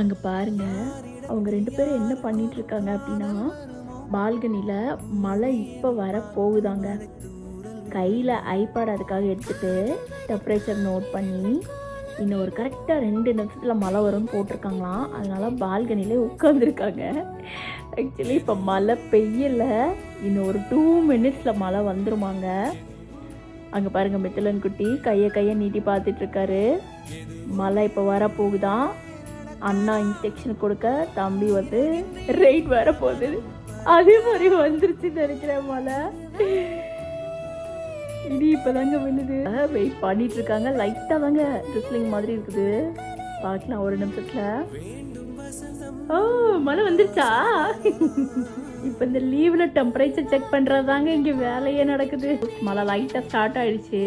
அங்கே பாருங்க, அவங்க 2 பேரும் என்ன பண்ணிட்டு இருக்காங்க அப்படின்னா, பால்கனியில் மழை இப்போ வர போகுதாங்க. கையில் ஐபேட் அதுக்காக எடுத்துகிட்டு டெம்பரேச்சர் நோட் பண்ணி இன்னும் ஒரு கரெக்டாக 2 நிமிஷத்தில் மழை வரும்னு போட்டிருக்காங்களாம். அதனால் பால்கனிலே உட்காந்துருக்காங்க. ஆக்சுவலி இப்போ மழை பெய்யலை, இன்னும் ஒரு 2 மினிட்ஸில் மழை வந்துருமாங்க. அங்கே பாருங்கள், மித்திலன் குட்டி கையை நீட்டி பார்த்துட்ருக்காரு. மழை இப்போ வரப்போகுதான். அண்ணா இன்ஸ்ட்ரக்ஷன் கொடுக்க தம்பி வந்து ரைட் வரப்போகுது. அதே மாதிரி வந்துருச்சு நினைக்கிறேன் மழை. இனி இப்போதாங்க விழுது. வெயிட் பண்ணிட்டு இருக்காங்க. லைட்டாக தாங்க ட்ரிஸ்லிங் மாதிரி இருக்குது. பார்க்கலாம் ஒரு நிமிஷத்தில். ஓ, மழை வந்துருச்சா? இப்போ இந்த லீவில் டெம்பரேச்சர் செக் பண்ணுறது தாங்க இங்கே வேலையே நடக்குது. மழை லைட்டாக ஸ்டார்ட் ஆயிடுச்சு.